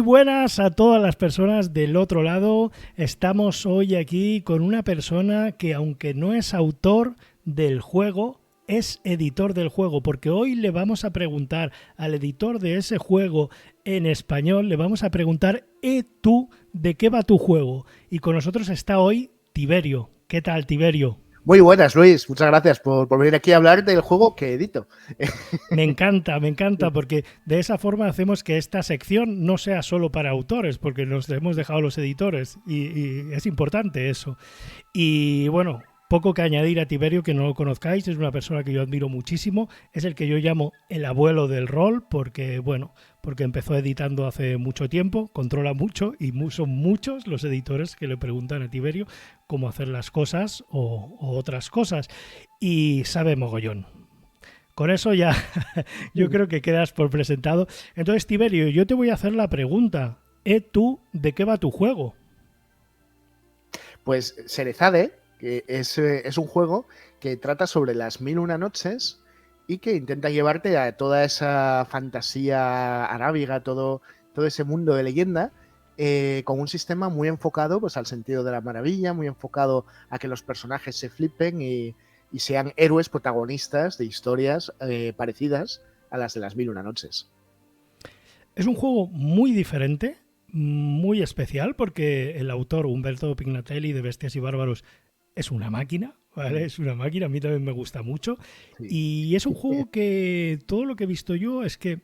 buenas a todas las personas del otro lado. Estamos hoy aquí con una persona que, aunque no es autor del juego, es editor del juego, porque hoy le vamos a preguntar al editor de ese juego en español, le vamos a preguntar, tú, ¿de qué va tu juego? Y con nosotros está hoy Tiberio. ¿Qué tal, Tiberio? Muy buenas, Luis. Muchas gracias por venir aquí a hablar del juego que edito. Me encanta, porque de esa forma hacemos que esta sección no sea solo para autores, porque nos hemos dejado los editores y es importante eso. Y bueno, poco que añadir a Tiberio, que no lo conozcáis, es una persona que yo admiro muchísimo, es el que yo llamo el abuelo del rol, porque bueno, porque empezó editando hace mucho tiempo, controla mucho y son muchos los editores que le preguntan a Tiberio cómo hacer las cosas o otras cosas, y sabe mogollón. Con eso ya yo creo que quedas por presentado. Entonces, Tiberio, yo te voy a hacer la pregunta. ¿Tú de qué va tu juego? Pues Cerezade, que es un juego que trata sobre las 1001 noches y que intenta llevarte a toda esa fantasía arábiga, todo ese mundo de leyenda, con un sistema muy enfocado pues, al sentido de la maravilla, muy enfocado a que los personajes se flipen y sean héroes protagonistas de historias parecidas a las de las 1001 noches. Es un juego muy diferente, muy especial, porque el autor Umberto Pignatelli de Bestias y Bárbaros es una máquina, ¿vale? Es una máquina, a mí también me gusta mucho. Sí. Y es un juego que todo lo que he visto yo es que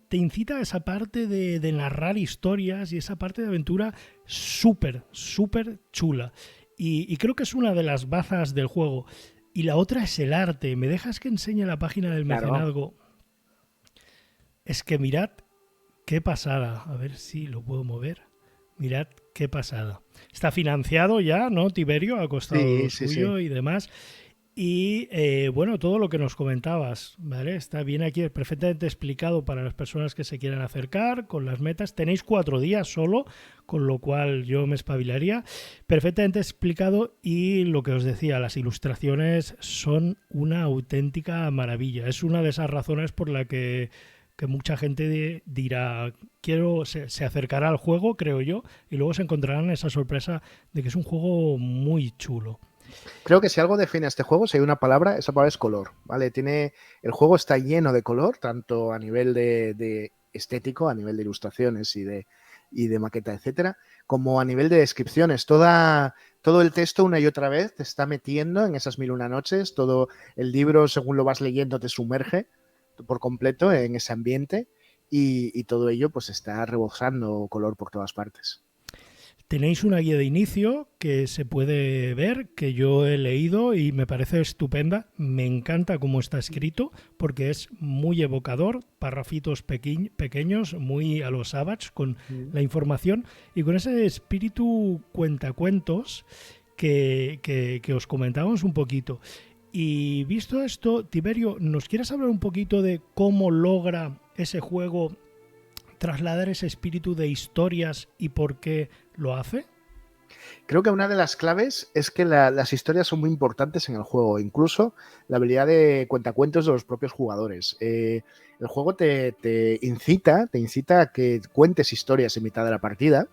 te incita a esa parte de narrar historias y esa parte de aventura súper, súper chula. Y creo que es una de las bazas del juego. Y la otra es el arte. ¿Me dejas que enseñe la página del Claro. mecenazgo? Es que mirad qué pasada. A ver si lo puedo mover. Mirad qué pasada. Está financiado ya, ¿no? Tiberio ha costado lo Sí, sí, sí. suyo y demás. Y bueno, todo lo que nos comentabas, ¿vale? Está bien aquí perfectamente explicado para las personas que se quieran acercar con las metas. Tenéis 4 días solo, con lo cual yo me espabilaría. Perfectamente explicado y lo que os decía, las ilustraciones son una auténtica maravilla. Es una de esas razones por la que mucha gente dirá, se acercará al juego, creo yo, y luego se encontrarán esa sorpresa de que es un juego muy chulo. Creo que si algo define a este juego, si hay una palabra, esa palabra es color, ¿vale? El juego está lleno de color, tanto a nivel de estético, a nivel de ilustraciones y de maqueta, etcétera, como a nivel de descripciones. Todo el texto una y otra vez te está metiendo en esas 1001 noches, todo el libro, según lo vas leyendo, te sumerge por completo en ese ambiente y todo ello pues está rebosando color por todas partes. Tenéis una guía de inicio que se puede ver, que yo he leído y me parece estupenda. Me encanta cómo está escrito porque es muy evocador, parrafitos pequeños, muy a los Savage con la información y con ese espíritu cuentacuentos que os comentábamos un poquito. Y visto esto, Tiberio, ¿nos quieres hablar un poquito de cómo logra ese juego trasladar ese espíritu de historias y por qué lo hace? Creo que una de las claves es que las historias son muy importantes en el juego, incluso la habilidad de cuentacuentos de los propios jugadores. El juego te incita a que cuentes historias en mitad de la partida,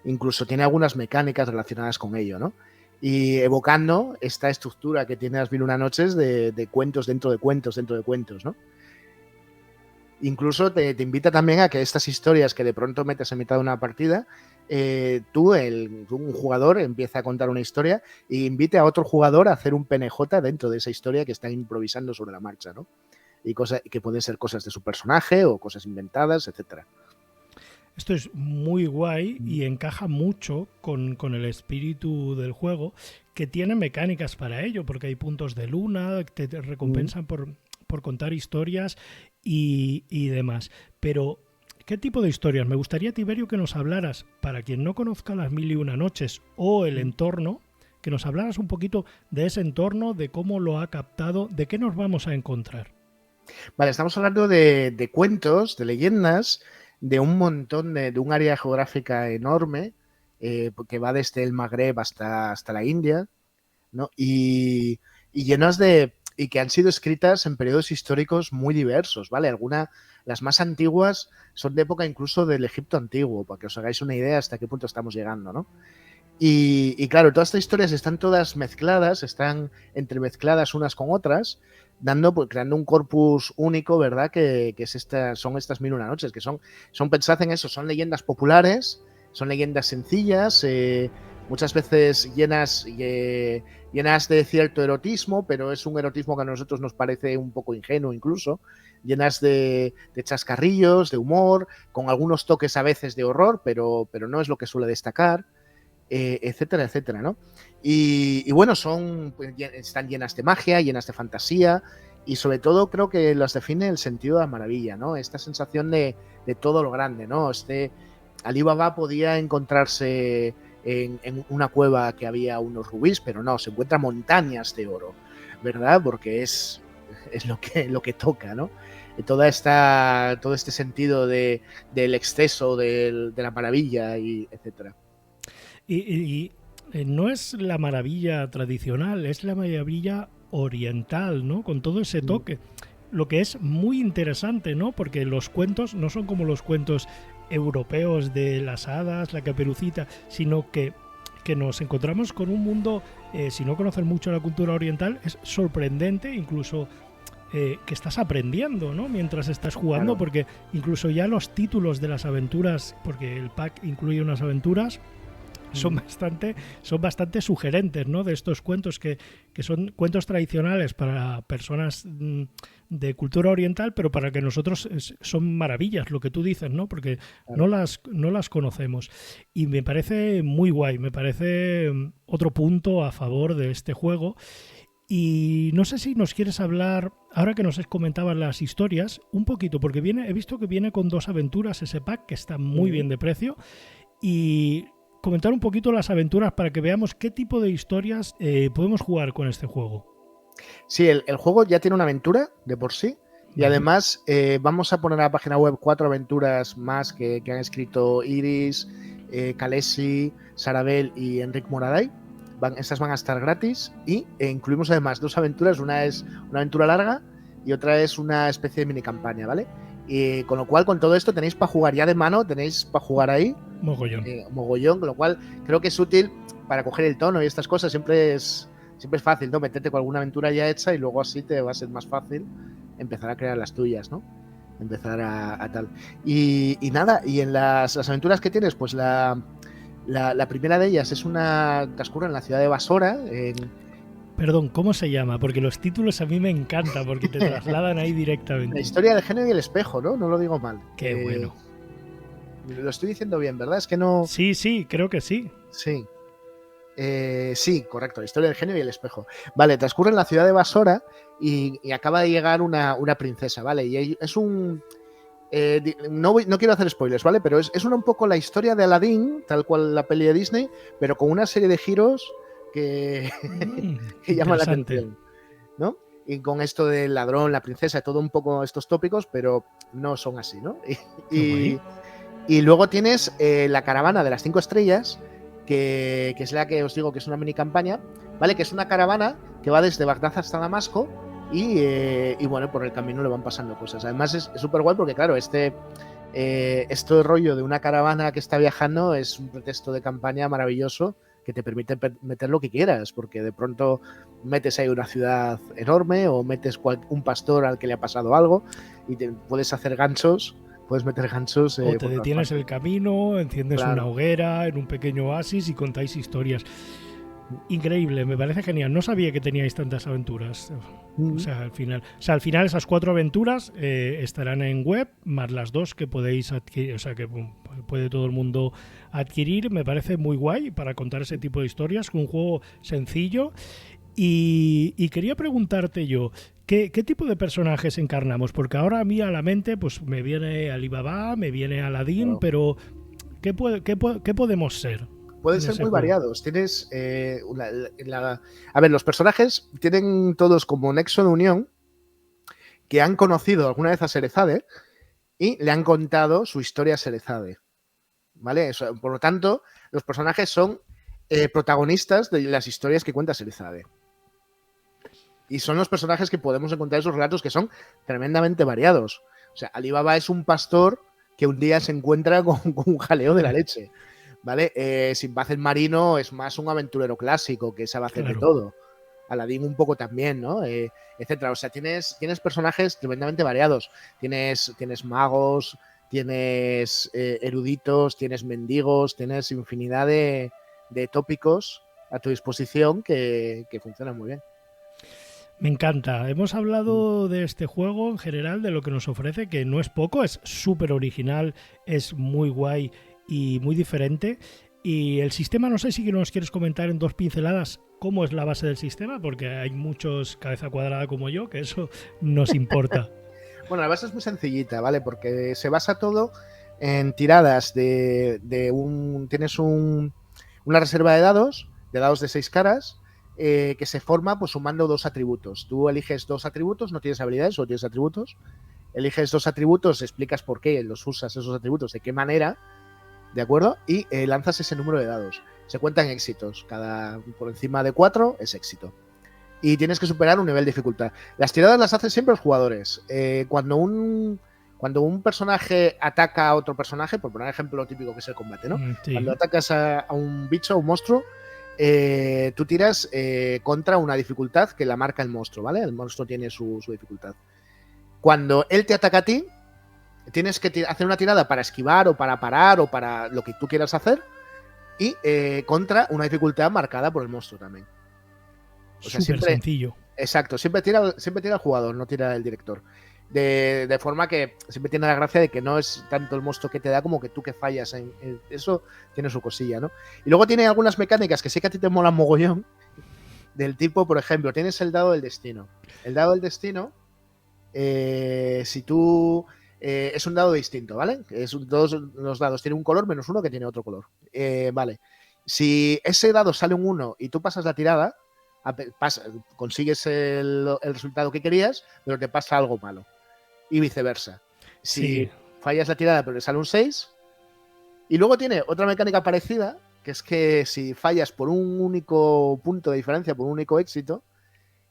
incluso tiene algunas mecánicas relacionadas con ello, ¿no? Y evocando esta estructura que tiene las 1001 noches de cuentos dentro de cuentos dentro de cuentos, ¿no? Incluso te invita también a que estas historias que de pronto metes en mitad de una partida, un jugador, empieza a contar una historia e invite a otro jugador a hacer un PNJ dentro de esa historia que están improvisando sobre la marcha, ¿no? Y que pueden ser cosas de su personaje o cosas inventadas, etcétera. Esto es muy guay y encaja mucho con el espíritu del juego, que tiene mecánicas para ello, porque hay puntos de luna que te recompensan por contar historias y demás. Pero, ¿qué tipo de historias? Me gustaría, Tiberio, que nos hablaras, para quien no conozca las 1001 noches o el entorno, que nos hablaras un poquito de ese entorno, de cómo lo ha captado, de qué nos vamos a encontrar. Vale, estamos hablando de cuentos, de leyendas, de un montón de un área geográfica enorme, que va desde el Magreb hasta la India, ¿no? Y llenos y que han sido escritas en periodos históricos muy diversos, ¿vale? Las más antiguas son de época incluso del Egipto antiguo, para que os hagáis una idea hasta qué punto estamos llegando, ¿no? Y claro, todas estas historias están todas mezcladas, están entremezcladas unas con otras, pues, creando un corpus único, ¿verdad? Que es son estas Mil y una noches, que pensad en eso, son leyendas populares, son leyendas sencillas, muchas veces llenas de cierto erotismo, pero es un erotismo que a nosotros nos parece un poco ingenuo incluso, llenas de chascarrillos, de humor, con algunos toques a veces de horror, pero no es lo que suele destacar. Etcétera, etcétera, ¿no? Y bueno, están llenas de magia, llenas de fantasía, y sobre todo creo que las define el sentido de la maravilla, ¿no? Esta sensación de todo lo grande, ¿no? Alí Baba podía encontrarse en una cueva que había unos rubíes, pero no, se encuentra montañas de oro, ¿verdad? Porque es lo que toca, ¿no? Todo este sentido del exceso, de la maravilla, y etcétera. Y no es la maravilla tradicional, es la maravilla oriental, ¿no? Con todo ese toque. Lo que es muy interesante, ¿no? Porque los cuentos no son como los cuentos europeos de las hadas, la Caperucita, sino que nos encontramos con un mundo, si no conoces mucho la cultura oriental, es sorprendente, incluso que estás aprendiendo, ¿no? Mientras estás jugando, claro. Porque incluso ya los títulos de las aventuras, porque el pack incluye unas aventuras, son bastante sugerentes, ¿no? De estos cuentos que son cuentos tradicionales para personas de cultura oriental, pero para que nosotros son maravillas, lo que tú dices, ¿no? Porque claro. no las conocemos. Y me parece muy guay, me parece otro punto a favor de este juego. Y no sé si nos quieres hablar, ahora que nos comentaban las historias, un poquito, porque he visto que viene con 2 aventuras ese pack, que está muy bien de precio, y comentar un poquito las aventuras para que veamos qué tipo de historias podemos jugar con este juego. Sí, el juego ya tiene una aventura de por sí, y además vamos a poner a la página web 4 aventuras más que han escrito Iris, Kalesi, Sarabel y Enric Moraday. Estas van a estar gratis, y incluimos además 2 aventuras. Una es una aventura larga y otra es una especie de mini campaña, ¿vale? Y con lo cual, con todo esto tenéis para jugar ya de mano, tenéis para jugar ahí mogollón, con lo cual creo que es útil para coger el tono y estas cosas. Siempre es fácil, ¿no? Meterte con alguna aventura ya hecha y luego así te va a ser más fácil empezar a crear las tuyas, ¿no? Empezar a tal. Y nada, y en las aventuras que tienes, pues la primera de ellas transcurre en la ciudad de Basora. Perdón, ¿cómo se llama? Porque los títulos a mí me encantan, porque te trasladan ahí directamente. La historia del genio y el espejo, ¿no? No lo digo mal. Qué bueno. Lo estoy diciendo bien, ¿verdad? Es que no... Sí, creo que sí. Sí. Sí, correcto, la historia del genio y el espejo. Vale, transcurre en la ciudad de Basora y acaba de llegar una princesa, ¿vale? Y es un... no quiero hacer spoilers, ¿vale? Pero es un poco la historia de Aladdin, tal cual la peli de Disney, pero con una serie de giros que llaman la atención, ¿no? Y con esto del ladrón, la princesa, todo un poco estos tópicos, pero no son así, ¿no? Y luego tienes la caravana de las 5 estrellas, que es la que os digo que es una mini campaña, ¿vale? Que es una caravana que va desde Bagdad hasta Damasco y bueno, por el camino le van pasando cosas. Además es súper guay porque, claro, este rollo de una caravana que está viajando es un pretexto de campaña maravilloso que te permite meter lo que quieras, porque de pronto metes ahí una ciudad enorme o metes un pastor al que le ha pasado algo y te puedes hacer ganchos. Puedes meter ganchos. O te detienes el camino, enciendes una hoguera en un pequeño oasis y contáis historias. Increíble, me parece genial. No sabía que teníais tantas aventuras. O sea, al final esas 4 aventuras estarán en web, más las 2 que podéis adquirir, o sea, que puede todo el mundo adquirir. Me parece muy guay para contar ese tipo de historias, un juego sencillo. Y quería preguntarte yo, ¿qué tipo de personajes encarnamos? Porque ahora a mí a la mente pues me viene Alí Baba, me viene Aladdin, pero ¿qué podemos ser? Pueden ser muy variados. Tienes a ver, los personajes tienen todos como nexo de unión que han conocido alguna vez a Sherezade y le han contado su historia a Sherezade, ¿vale? Por lo tanto, los personajes son protagonistas de las historias que cuenta Sherezade. Y son los personajes que podemos encontrar en esos relatos que son tremendamente variados. O sea, Alibaba es un pastor que un día se encuentra con un jaleo de la leche, ¿vale? Sinbad el marino es más un aventurero clásico que sabe hacer de todo. Aladín un poco también, ¿no? Etcétera. O sea, tienes personajes tremendamente variados. Tienes magos, tienes eruditos, tienes mendigos, tienes infinidad de tópicos a tu disposición que funcionan muy bien. Me encanta. Hemos hablado de este juego en general, de lo que nos ofrece, que no es poco, es súper original, es muy guay y muy diferente. Y el sistema, no sé si nos quieres comentar en 2 pinceladas cómo es la base del sistema, porque hay muchos cabeza cuadrada como yo, que eso nos importa. Bueno, la base es muy sencillita, ¿vale? Porque se basa todo en tiradas tienes una reserva de dados de 6 caras, que se forma pues sumando 2 atributos. Tú eliges 2 atributos, no tienes habilidades, solo tienes atributos. Eliges 2 atributos, explicas por qué los usas esos atributos, de qué manera, ¿de acuerdo? Y lanzas ese número de dados. Se cuentan éxitos. Cada por encima de 4 es éxito. Y tienes que superar un nivel de dificultad. Las tiradas las hacen siempre los jugadores. Cuando un personaje ataca a otro personaje, por poner ejemplo típico que es el combate, ¿no? Sí. Cuando atacas a un bicho, a un monstruo, tú tiras contra una dificultad que la marca el monstruo, ¿vale? El monstruo tiene su dificultad. Cuando él te ataca a ti, tienes que hacer una tirada para esquivar o para parar o para lo que tú quieras hacer y contra una dificultad marcada por el monstruo también. O sea, siempre sencillo. Exacto, siempre tira el jugador, no tira el director. De forma que siempre tiene la gracia de que no es tanto el monstruo que te da como que tú que fallas en eso tiene su cosilla, ¿no? Y luego tiene algunas mecánicas que sí que a ti te molan mogollón, del tipo, por ejemplo, tienes el dado del destino. El dado del destino, si tú... es un dado distinto, ¿vale? Todos los dados tienen un color menos uno que tiene otro color. Vale. Si ese dado sale un 1 y tú pasas la tirada, consigues el resultado que querías, pero te pasa algo malo. Y viceversa. Si fallas la tirada pero le sale un 6. Y luego tiene otra mecánica parecida, que es que si fallas por un único punto de diferencia, por un único éxito,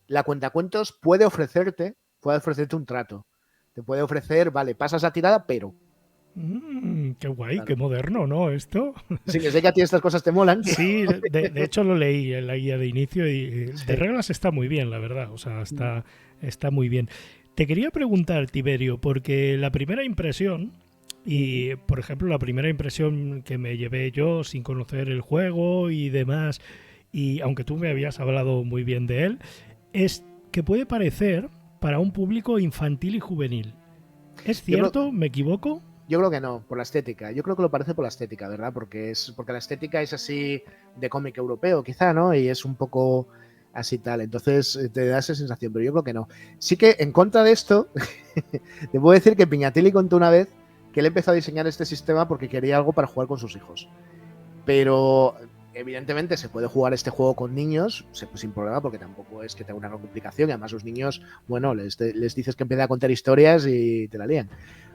la cuentacuentos puede ofrecerte un trato. Te puede ofrecer, vale, pasas la tirada, pero... qué guay, claro. Qué moderno, ¿no? Esto. Sí, que sé que a ti estas cosas te molan. Sí, de hecho lo leí en la guía de inicio y de reglas está muy bien, la verdad. O sea, está muy bien. Te quería preguntar, Tiberio, porque la primera impresión, y por ejemplo la primera impresión que me llevé yo sin conocer el juego y demás, y aunque tú me habías hablado muy bien de él, es que puede parecer para un público infantil y juvenil. ¿Es cierto? ¿Me equivoco? Yo creo que no, por la estética. Yo creo que lo parece por la estética, ¿verdad? Porque la estética es así de cómic europeo, quizá, ¿no? Y es un poco así tal. Entonces te da esa sensación, pero yo creo que no. Sí que en contra de esto, te puedo decir que Piñatelli contó una vez que él empezó a diseñar este sistema porque quería algo para jugar con sus hijos. Pero evidentemente se puede jugar este juego con niños sin problema, porque tampoco es que tenga una gran complicación. Y además los niños, bueno, les dices que empieza a contar historias y te la lían.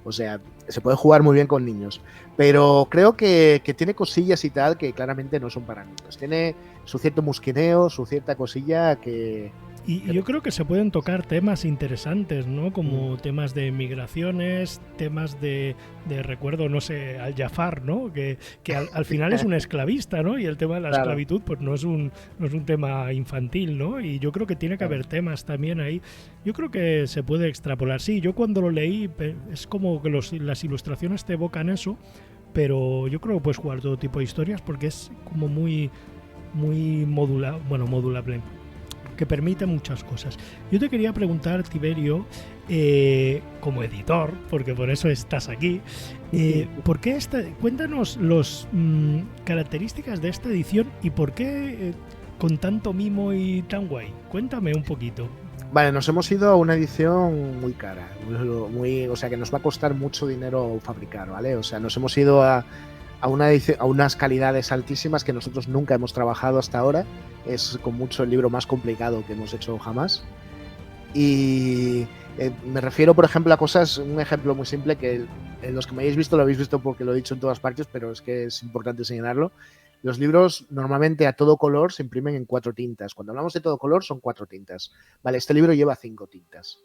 O sea, se puede jugar muy bien con niños. Pero creo que tiene cosillas y tal que claramente no son para niños. Tiene su cierto musquineo, su cierta cosilla que... Y yo creo que se pueden tocar temas interesantes, ¿no? Como temas de migraciones, temas de recuerdo, no sé, al Jafar, ¿no? Que al final es un esclavista, ¿no? Y el tema de la esclavitud, pues no es un tema infantil, ¿no? Y yo creo que tiene que haber temas también ahí. Yo creo que se puede extrapolar. Sí, yo cuando lo leí, es como que las ilustraciones te evocan eso, pero yo creo que puedes jugar todo tipo de historias porque es como muy modulable, que permite muchas cosas. Yo te quería preguntar, Tiberio, como editor, porque por eso estás aquí, ¿por qué cuéntanos las características de esta edición y por qué con tanto mimo y tan guay? Cuéntame un poquito. Vale, nos hemos ido a una edición muy cara, o sea que nos va a costar mucho dinero fabricar, ¿vale? O sea, nos hemos ido a unas calidades altísimas que nosotros nunca hemos trabajado hasta ahora. Es con mucho el libro más complicado que hemos hecho jamás. Y me refiero, por ejemplo, a cosas, un ejemplo muy simple que los que me hayáis visto lo habéis visto porque lo he dicho en todas partes, pero es que es importante señalarlo. Los libros normalmente a todo color se imprimen en 4 tintas. Cuando hablamos de todo color son 4 tintas. Vale, este libro lleva 5 tintas.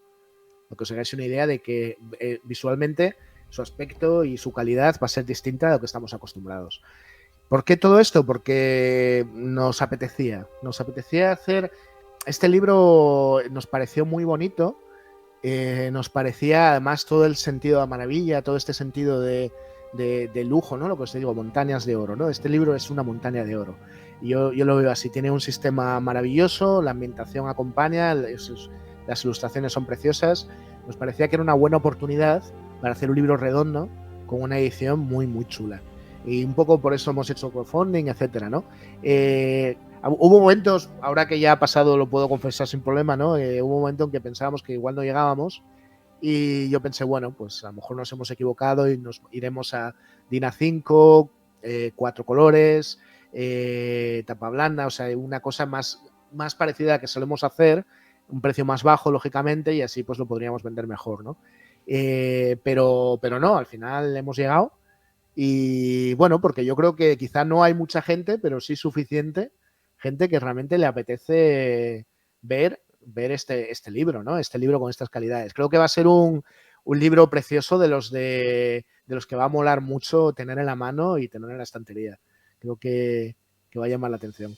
Lo que os hagáis una idea de que visualmente su aspecto y su calidad va a ser distinta a lo que estamos acostumbrados. ¿Por qué todo esto? Porque nos apetecía hacer... Este libro nos pareció muy bonito, nos parecía además todo el sentido de maravilla, todo este sentido de lujo, ¿no? Lo que os digo, montañas de oro, ¿no? Este libro es una montaña de oro. Y yo lo veo así, tiene un sistema maravilloso, la ambientación acompaña, las ilustraciones son preciosas. Nos parecía que era una buena oportunidad para hacer un libro redondo con una edición muy, muy chula. Y un poco por eso hemos hecho crowdfunding, etcétera, ¿no? Hubo momentos, ahora que ya ha pasado, lo puedo confesar sin problema, ¿no? Hubo un momento en que pensábamos que igual no llegábamos y yo pensé, bueno, pues a lo mejor nos hemos equivocado y nos iremos a DIN A5, 4 colores, tapa blanda, o sea, una cosa más parecida a la que solemos hacer, un precio más bajo, lógicamente, y así pues lo podríamos vender mejor, ¿no? Pero no, al final hemos llegado. Y bueno, porque yo creo que quizá no hay mucha gente, pero sí suficiente gente que realmente le apetece ver este libro, ¿no? Este libro con estas calidades. Creo que va a ser un libro precioso de los que va a molar mucho tener en la mano y tener en la estantería. Creo que va a llamar la atención.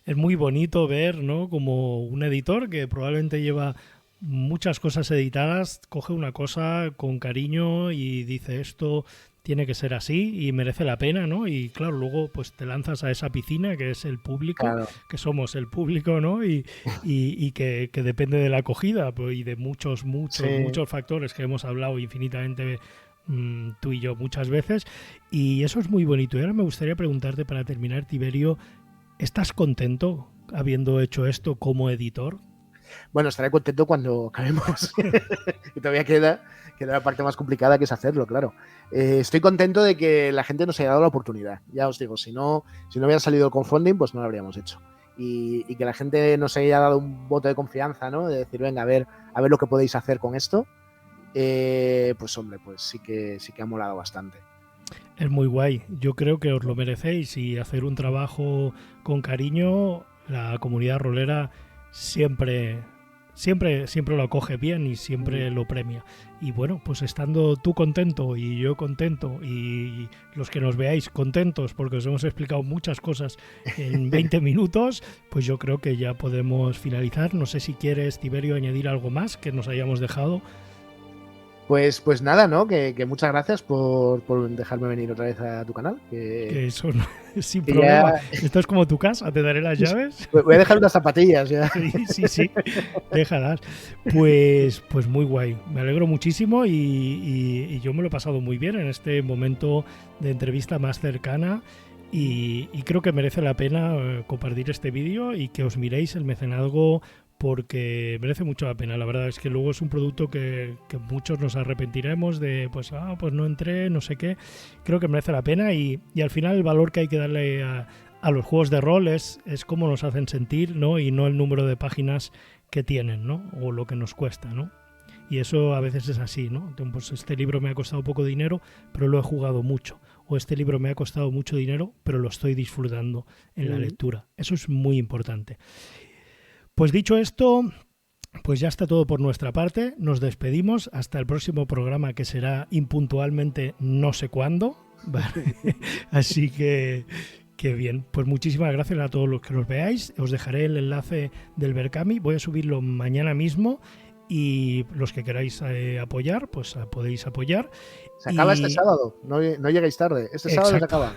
Es muy bonito ver, ¿no? Como un editor que probablemente lleva muchas cosas editadas, coge una cosa con cariño y dice esto tiene que ser así y merece la pena, ¿no? Y claro, luego pues te lanzas a esa piscina que es el público, claro, que somos el público, ¿no? Y que depende de la acogida pues, y de muchos factores que hemos hablado infinitamente tú y yo muchas veces. Y eso es muy bonito. Y ahora me gustaría preguntarte para terminar, Tiberio, ¿estás contento habiendo hecho esto como editor? Bueno, estaré contento cuando acabemos. Y todavía queda la parte más complicada, que es hacerlo, claro. Estoy contento de que la gente nos haya dado la oportunidad. Ya os digo, si no hubiera salido el crowdfunding, pues no lo habríamos hecho. Y que la gente nos haya dado un voto de confianza, ¿no? De decir, venga, a ver lo que podéis hacer con esto. Pues hombre, pues sí que ha molado bastante. Es muy guay. Yo creo que os lo merecéis y hacer un trabajo con cariño, la comunidad rolera siempre lo acoge bien y siempre lo premia. Y bueno, pues estando tú contento y yo contento y los que nos veáis contentos porque os hemos explicado muchas cosas en 20 minutos, pues yo creo que ya podemos finalizar. No sé si quieres, Tiberio, añadir algo más que nos hayamos dejado. Pues nada, ¿no? Que muchas gracias por dejarme venir otra vez a tu canal. Que eso no, sin problema. Ya... Esto es como tu casa, te daré las llaves. Voy a dejar unas zapatillas ya. Sí, déjalas. Pues muy guay. Me alegro muchísimo y yo me lo he pasado muy bien en este momento de entrevista más cercana. Y creo que merece la pena compartir este vídeo y que os miréis el mecenazgo, porque merece mucho la pena. La verdad es que luego es un producto que muchos nos arrepentiremos de pues no entré, no sé qué. Creo que merece la pena y al final el valor que hay que darle a los juegos de rol es cómo nos hacen sentir, ¿no? Y no el número de páginas que tienen, ¿no? O lo que nos cuesta, ¿no? Y eso a veces es así, ¿no? Pues este libro me ha costado poco dinero, pero lo he jugado mucho. O este libro me ha costado mucho dinero, pero lo estoy disfrutando en la lectura. Eso es muy importante. Pues dicho esto, pues ya está todo por nuestra parte. Nos despedimos hasta el próximo programa, que será impuntualmente no sé cuándo. Vale. Así que bien, pues muchísimas gracias a todos los que nos veáis. Os dejaré el enlace del Berkami. Voy a subirlo mañana mismo. Y los que queráis apoyar, pues podéis apoyar. Se acaba este sábado, no lleguéis tarde. Este sábado se acaba.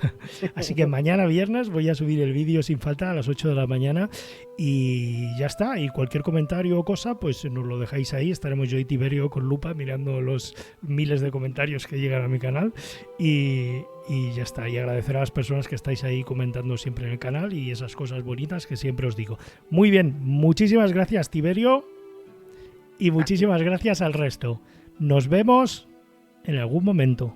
Así que mañana viernes voy a subir el vídeo sin falta a las 8 de la mañana y ya está. Y cualquier comentario o cosa, pues nos lo dejáis ahí. Estaremos yo y Tiberio con lupa mirando los miles de comentarios que llegan a mi canal y ya está. Y agradecer a las personas que estáis ahí comentando siempre en el canal y esas cosas bonitas que siempre os digo. Muy bien, muchísimas gracias, Tiberio. Y muchísimas gracias al resto. Nos vemos en algún momento.